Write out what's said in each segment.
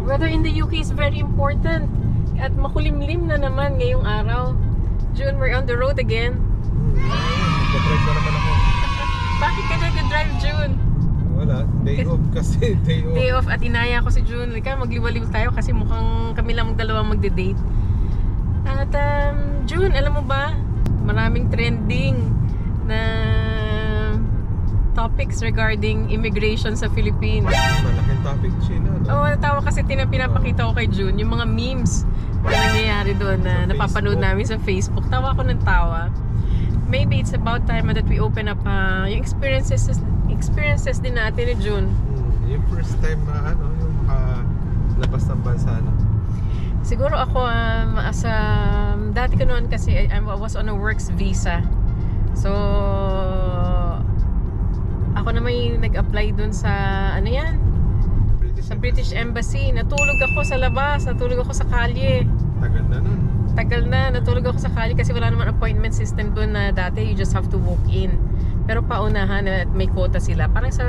Weather in the UK is very important. At makulimlim na naman ngayong araw. June, we're on the road again. Nag-drive na naman ako. Bakit ka nag-drive, June? Wala, day off kasi, day off. Day off at inaya ko si June. Lika, magliwaliw tayo kasi mukhang kami lang magdalawang magde-date. At June, alam mo ba? Maraming trending na topics regarding immigration sa Philippines. Malaking topic, China. Oo, natawa kasi pinapakita ko kay June yung mga memes na nangyayari doon na Sa napapanood Facebook. namin sa Facebook. Tawa ko ng tawa. Maybe it's about time that we open up yung experiences din natin ni June. Yung first time na yung labas ng bansa, Siguro ako, dati ko noon kasi I was on a works visa. So, ako na may nag-apply dun sa, sa British Embassy. Natulog ako sa labas, natulog ako sa kalye. Tagal na nun. Tagal na, natulog ako sa kalye kasi wala naman appointment system dun na dati, you just have to walk in. Pero paunahan at may quota sila. Parang sa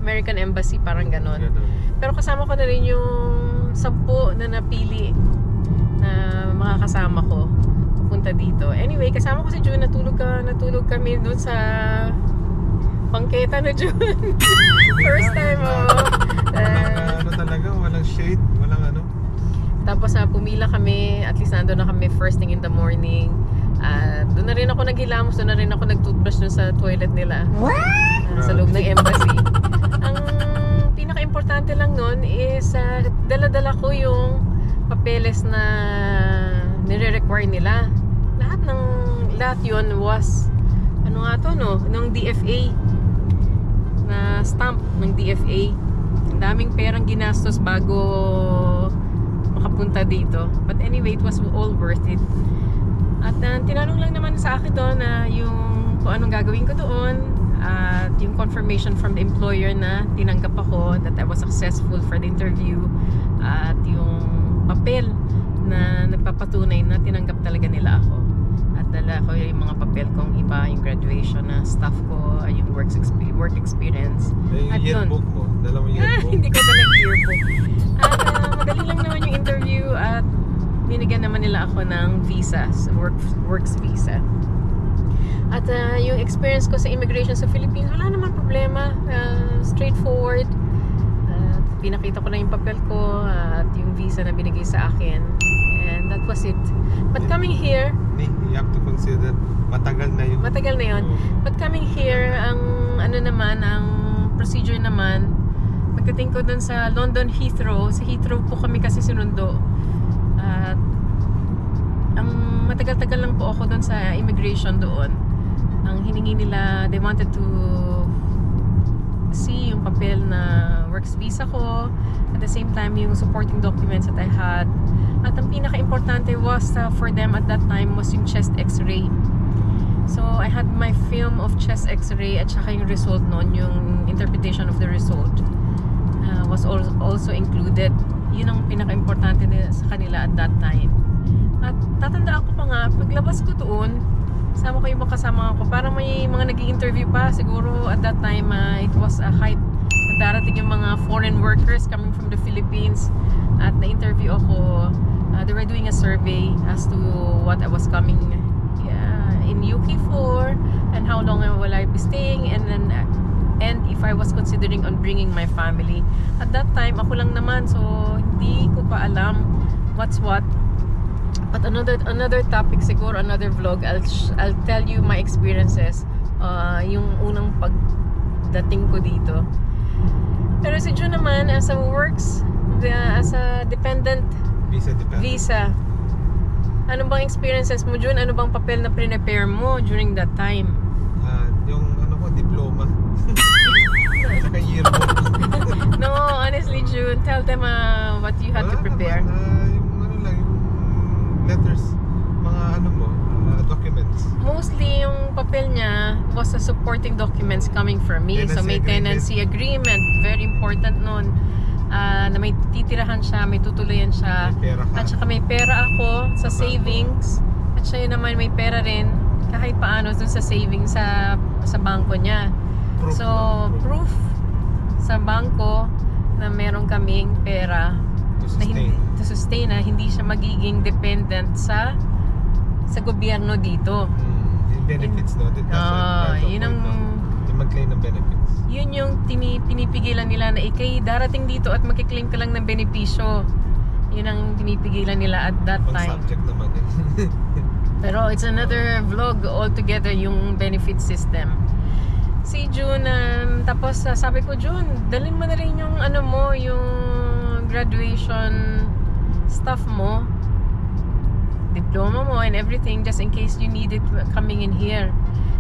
American Embassy, parang ganon. Pero kasama ko na rin yung 10 na napili na mga kasama ko pupunta dito. Anyway, kasama ko si June, natulog kami doon sa bangketa na June. First time, Walang talaga, walang shade, walang Tapos pumila kami, at least nandun na kami first thing in the morning. Doon na rin ako naghilamos, doon na rin ako nag-toothbrush doon sa toilet nila. Sa loob ng embassy. Ang pinaka-importante lang nun is dala-dala ko yung papeles na nire-require nila. Lahat yun was ng DFA na stamp ng DFA. Ang daming perang ginastos bago makapunta dito. But anyway, it was all worth it. At tinanong lang naman sa akin doon na kung anong gagawin ko doon at yung confirmation from the employer na tinanggap ako, that I was successful for the interview, at yung papel na nagpapatunay na tinanggap talaga nila ako. At dala ko yung mga papel kong iba, yung graduation na staff ko, yung work experience. At Yung yearbook mo, dala mo yearbook. Hindi ko dala yearbook. At madali lang naman yung interview at binigyan naman nila ako ng visa, works visa. At yung experience ko sa immigration sa Philippines, wala naman problema. Straightforward. Pinakita ko na yung papel ko at yung visa na binigay sa akin. And that was it. But coming here, You have to consider, matagal na yun. matagal na yun. But coming here, ang procedure naman, pagdating ko dun sa London Heathrow, sa Heathrow po kami kasi sinundo. At ang matagal-tagal lang po ako dun sa immigration doon. Ang hiningi nila, they wanted to see yung papel na works visa ko, at the same time yung supporting documents that I had. At ang pinaka-importante was for them at that time was yung chest x-ray. So I had my film of chest x-ray at saka yung result noon, yung interpretation of the result was also included. Yun ang pinaka-importante sa kanila at that time. At tatandaan ko pa nga, paglabas ko doon, sama ko yung mga kasama ko, parang may mga nag-i-interview pa. Siguro at that time, it was a hype na darating yung mga foreign workers coming from the Philippines. At na-interview ako. They were doing a survey as to what I was coming in UK for, and how long will I be staying, and if I was considering on bringing my family. At that time, ako lang naman, so hindi ko pa alam what's what. But another topic siguro, another vlog, I'll tell you my experiences, yung unang pagdating ko dito. Pero si June naman, as a dependent visa, ano bang experiences mo, June? Ano bang papel na prepare mo during that time? Yung diploma. Saka yearbook. No, honestly, June, tell them what you had to prepare. Yung letters, mga documents. Mostly yung papel niya was a supporting documents coming from me. So may tenancy agreement, very important nun. Na may titirahan siya, may tutuluyan siya. At saka may pera ako sa savings. At siya yun naman may pera rin kahit paano dun sa savings sa bangko niya. Proof sa bangko na meron kami maraming pera To na hindi, sustain. to sustain, na hindi siya magiging dependent sa gobyerno dito. Yung benefits, no? That's part of Yun ang, point, no? Yung mag-claim ng benefits. yun yung pinipigilan nila na ikay darating dito at magkiklaim ka lang ng benepisyo. Yun ang pinipigilan nila at that Pang time. subject naman yun. Pero it's another vlog altogether, yung benefit system. Si June, tapos sabi ko, June, dalhin mo na rin yung ano mo, yung graduation stuff mo, diploma mo and everything, just in case you need it coming in here.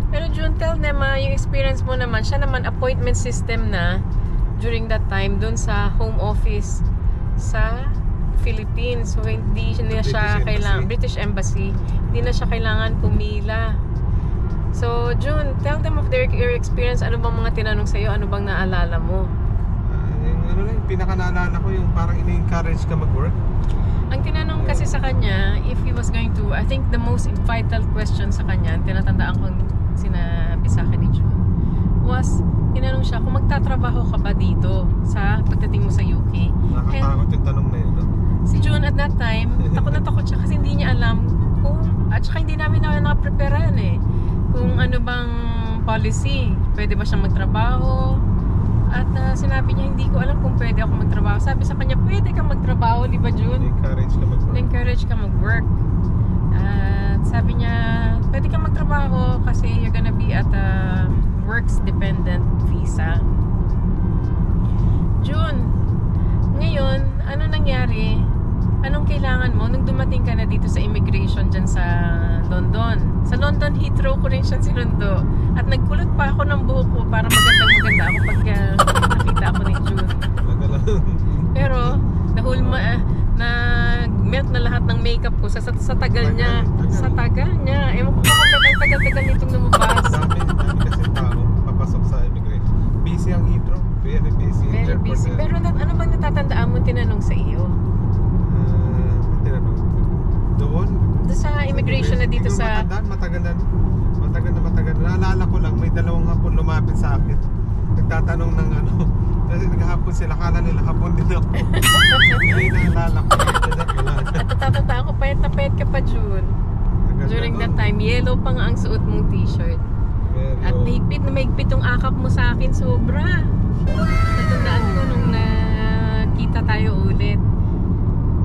Pero June, tell them, yung experience mo naman, siya naman appointment system na during that time dun sa home office sa Philippines. So hindi na siya kailangan, British Embassy, hindi na siya kailangan pumila. So June, tell them of your experience. Ano bang mga tinanong sa'yo? Ano bang naalala mo? Yung ano lang, yung pinaka-naalala ko yung parang ini-encourage ka mag-work. Ang tinanong kasi sa kanya, if he was going to, I think the most vital question sa kanya, tinatandaan kong sinabi sa akin ni June, was, tinanong siya kung magtatrabaho ka ba dito sa pagdating mo sa UK. Nakatakot yung tanong na yun, no? Si June at that time, takot na takot siya kasi hindi niya alam kung, at saka hindi namin nakapreparean kung ano bang policy. Pwede ba siyang magtrabaho? At sinabi niya, hindi ko alam kung pwede ako magtrabaho. Sabi sa kanya, pwede kang magtrabaho, di ba June? Encourage ka mag-work. Na-encourage ka mag-work. At sabi niya, pwede kang magtrabaho kasi you're gonna be at a works-dependent visa. June, ngayon, ano nangyari? Anong kailangan mo nung dumating ka na dito sa immigration dyan sa London? Sa London Heathrow ko rin siya sinundo. At nagkulot pa ako ng buhok ko para maganda ako pag nakita ako ni June. Talaga lang. Pero nag-melt na lahat ng makeup ko sa tagal niya. Sa tagal niya. Ewan ko bakit ang tagal-tagal nitong lumabas. Dami kasi tao papasok sa immigration. Busy ang Heathrow. Very busy. Very Airport busy. na- Pero ano bang natatandaan mo tinanong sa iyo? tinanong. Doon? Doon sa immigration na dito Hindi ko sa... matandaan, matagal na. Naalala ko lang, may dalawang hapon lumapit sa akin. Nagtatanong ng ano. Kasi naghahapon sila, kala nila hapon din ako. Hindi naalala ko. At natatandaan ko, payat na payat ka pa June. During that time, yellow pa nga ang suot mong t-shirt. At mahigpit na mahigpit yung akap mo sa akin, sobra. Natandaan ko nung nakita tayo ulit.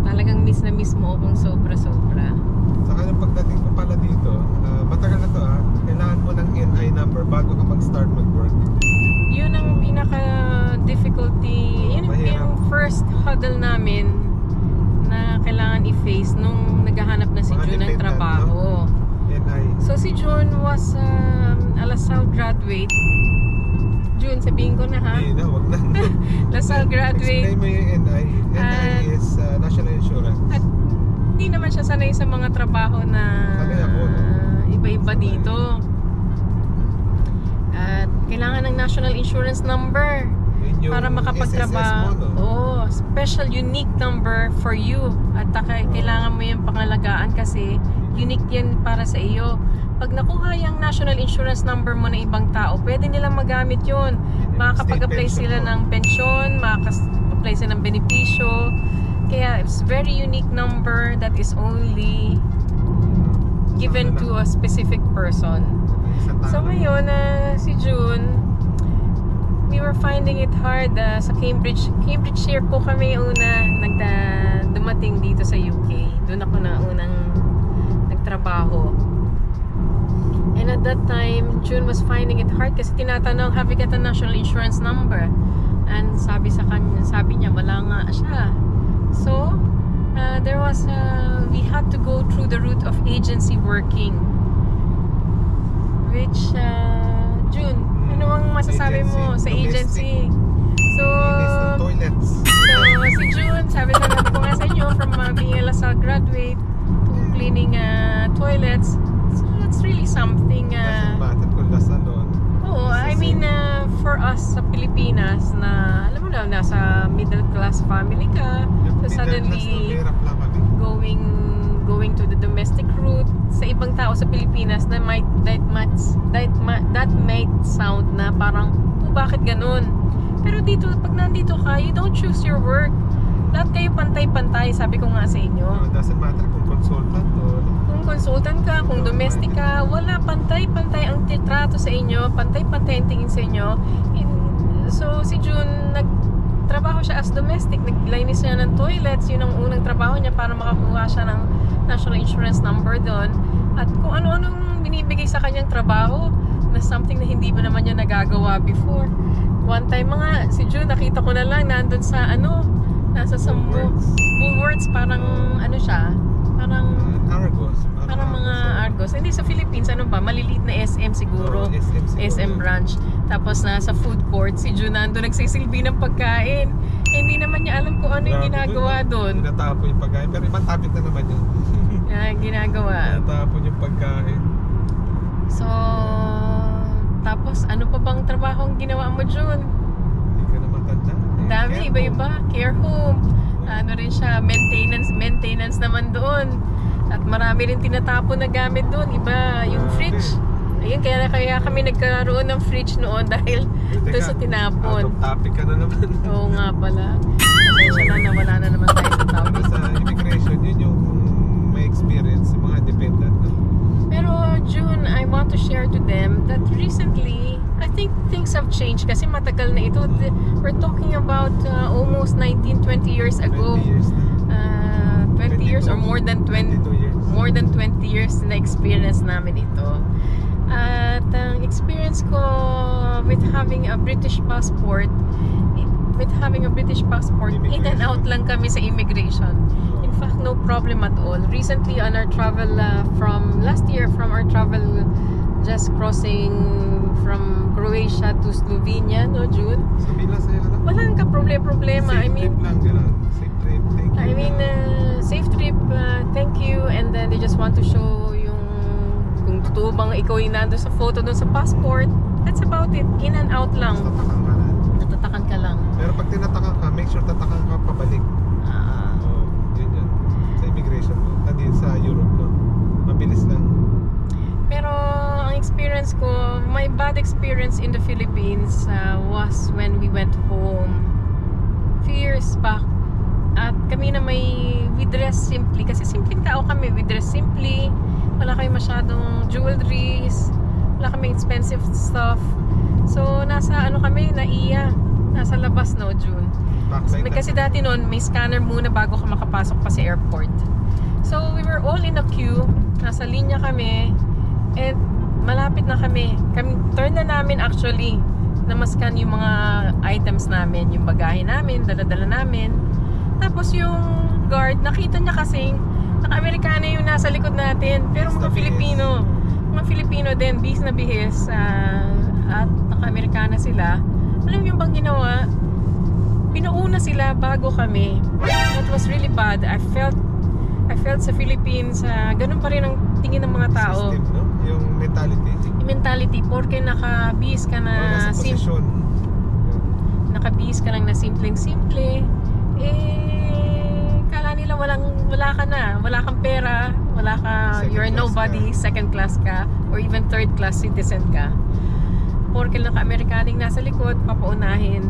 Talagang miss na miss mo akong sobra-sobra. Saka yung pagdating ko pala dito, matagal na to kailangan mo ng NI number bago ka mag-start mag-work. Yun ang pinaka-difficulty. Yun Mahirap. yung first hurdle namin na kailangan i-face nung naghahanap na si Mga June ng dependent, trabaho. NI. So si June was a LaSalle graduate. June, sabihin ko na ha. Hindi na, wag na. LaSalle graduate. Explain mo yung NI. NI is National Insurance. At hindi naman siya sanay sa mga trabaho na Sanay ako, no? iba-iba Sanay. dito. At kailangan ng national insurance number Yun yung para makapagtrabaho. SSS mo, no? Oh, special unique number for you. At kailangan mo yung pangalagaan kasi unique yan para sa iyo. Pag nakuha yung national insurance number mo na ibang tao, pwede nilang magamit yun. Makakapag-apply State sila pension ng pensyon, makakapag-apply sila ng benepisyo. Kaya it's very unique number that is only given to a specific person. Isang tao So lang. ngayon, si June, we were finding it hard sa Cambridgeshire po kami una dumating dito sa UK. Doon ako na unang nagtrabaho. And at that time, June was finding it hard kasi tinatanong, have you got a national insurance number? And sabi niya, wala nga siya. So, there was we had to go through the route of agency working. Which, June, ano ang masasabi mo sa agency? So, Linis ng toilets. si June, sabi ko nga sa inyo, from being a LaSalle graduate to cleaning toilets, so that's really something. Doesn't matter kung nasa doon. Oo, I mean, for us sa Pilipinas na, alam mo na, nasa middle class family ka, so suddenly Hirap lang kami. going to the domestic route sa ibang tao sa Pilipinas na that might sound na parang bakit ganun? Pero dito, pag nandito ka, you don't choose your work. Lahat kayo pantay-pantay, sabi ko nga sa inyo. It doesn't matter kung consultant o ano. Kung consultant ka, kung domestic ka, wala, pantay-pantay ang titrato sa inyo, pantay-pantay ang tingin sa inyo. So si June, nagtrabaho siya as domestic, naglinis siya ng toilets, yun ang unang trabaho niya para makakuha siya ng national insurance number doon. At kung ano-anong binibigay sa kanyang trabaho, na something na hindi ba naman niya nagagawa before. One time si June, nakita ko na lang, nandun sa nasa Woolworths, parang siya, parang Argos. parang mga Argos. Hindi sa Philippines, maliliit na SM siguro. SM branch. Tapos nasa food court, si June nandun nagsisilbi ng pagkain. Hindi naman niya alam kung ano yung ginagawa doon. Tinatapon yung pagkain, pero ibang topic na naman yun. Ginagawa. Tinatapon yung pagkain. So, tapos ano pa bang trabaho ang ginawa mo, June? Hindi ka na matanda. Ang dami, iba-iba. Care home. Rin siya, maintenance naman doon. At marami rin tinatapon na gamit doon. Iba, yung fridge. Ayun, kaya kami nagkaroon ng fridge noon dahil doon sa tinapon. Out of topic ka na naman. Oo nga pala. Pasensya na, wala na naman tayo sa topic. Pero sa immigration, yun yung may experience, mga dependent. Pero June, I want to share to them that recently, I think things have changed kasi matagal na ito. We're talking about almost 19-20 years ago. 20 years na. 20 years or more than 20 years. More than 20 years na experience namin ito. At ang experience ko with having a British passport, in and out lang kami sa immigration. In fact, no problem at all. Recently on our travel from last year, from our travel just crossing from Croatia to Slovenia, no, June? Sabihin lang sa'yo, ano? Walang ka-problema. Safe trip lang, gano'n. Safe trip, thank you. I mean, safe trip, thank you. And then they just want to show yung kung totoo bang ikaw yung nandun sa photo dun sa passport. That's about it. In and out lang. Tatakan ka na. Natatakan ka lang. Pero pag tinatakan ka, make sure tatakan ka pabalik. Yun. Sa immigration mo. Tadi sa Europe, no? Mabilis lang. Pero ang experience ko, my bad experience in the Philippines was when we went home few years back. At kami na we dress simply. Kasi simpleng tao kami. We dress simply. Wala kami masyadong jewelries. Wala kami expensive stuff. So, nasa kami, naiya. Nasa labas, no, June. Kasi dati noon, may scanner muna bago ka makapasok pa sa airport. So, we were all in a queue. Nasa linya kami. And malapit na kami. Turn na namin actually na mascan yung mga items namin. Yung bagahe namin, dala-dala namin. Tapos yung guard, nakita niya kasing naka-Amerikana yung nasa likod natin. Pero mga Filipino din, bihis na bihis. At naka-Amerikana sila. Alam mo yung bang ginawa? Pinuuna sila bago kami. That was really bad. I felt sa Philippines, ganun pa rin ang tingin ng mga tao. System, no? Yung mentality. Yung mentality, porke nakabihis ka na posisyon. Nakabihis ka lang na simpleng-simple, kala nila wala ka na, wala kang pera, you're nobody, second class ka, or even third class citizen ka. Porke naka-Amerikaning nasa likod, papaunahin.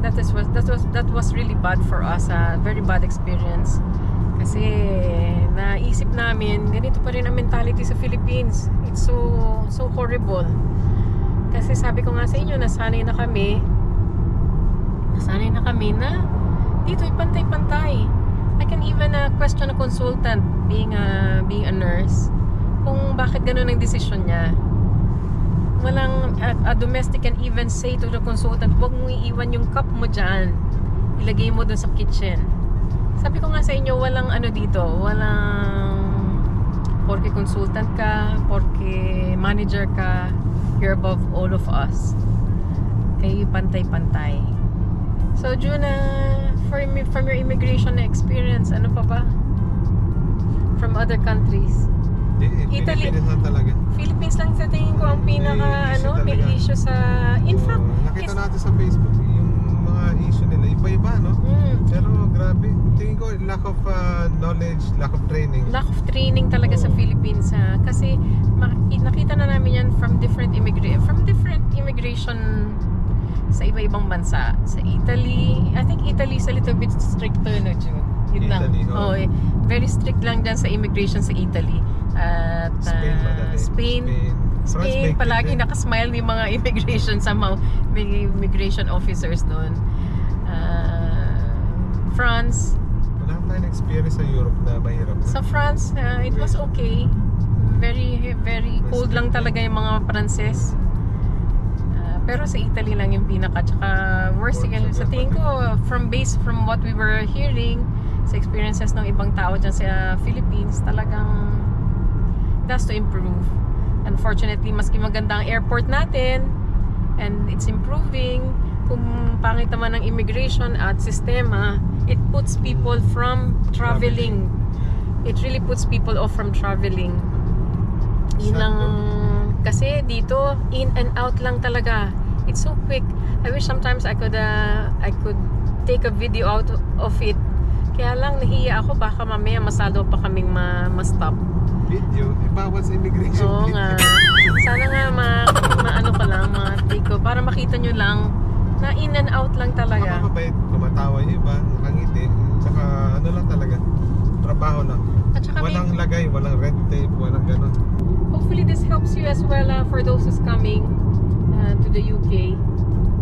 That was really bad for us, very bad experience. Kasi naisip namin, ganito pa rin ang mentality sa Philippines. It's so horrible. Kasi sabi ko nga sa inyo, nasanay na kami na dito ay pantay-pantay. I can even question a consultant being a nurse kung bakit ganun ang desisyon niya. Walang a domestic can even say to the consultant, huwag mong iiwan yung cup mo dyan, ilagay mo dun sa kitchen. Sabi ko nga sa inyo, walang dito, walang porke consultant ka, porke manager ka, you're above all of us. Kayo pantay-pantay. So Juna, from your immigration experience, ano pa ba? From other countries? Italy. Philippines na talaga. Philippines lang sa tingin ko ang pinaka may issue sa in fact nakita natin sa Facebook yung mga issue nila iba-iba, no? Pero grabe, tingin ko lack of knowledge, lack of training talaga sa Philippines, kasi nakita na namin yan from different immigration sa iba-ibang bansa. Sa Italy, I think Italy is a little bit stricter, no, June? Yun Italy, lang. oh. Oh, very strict lang dyan sa immigration sa Italy. At Spain madali. Spain, France, palagi na. nakasmile yung mga immigration somehow, may immigration officers doon. France, Wala tayong experience sa Europe na mahirap na. sa France, it was okay. Very, very cold lang talaga yung mga Pranses. Pero sa Italy lang yung pinaka. Tsaka worst siguro sa tingin ko, from what we were hearing, sa experiences ng ibang tao dyan sa Philippines, talagang it has to improve. Unfortunately, maski maganda ang airport natin, and it's improving, kung pangit naman ang immigration at sistema, it puts people from traveling. It really puts people off from traveling. Yun lang, kasi dito, in and out lang talaga. It's so quick. I wish sometimes I could take a video out of it. Kaya lang nahiya ako, baka mamaya masalo pa kaming ma-stop. Video, ibawal sa immigration. Oo video. nga. Sana nga maano ka lang, ma-take ko, para makita nyo lang na in and out lang talaga. Mabait, tumatawa yung iba, nakangiti. Tsaka ano lang talaga, trabaho lang. At saka Walang lagay, walang red tape, walang ganun. hopefully this helps you as well for those who's coming to the UK.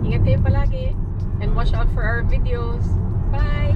Ingat kayo palagi and watch out for our videos. Bye!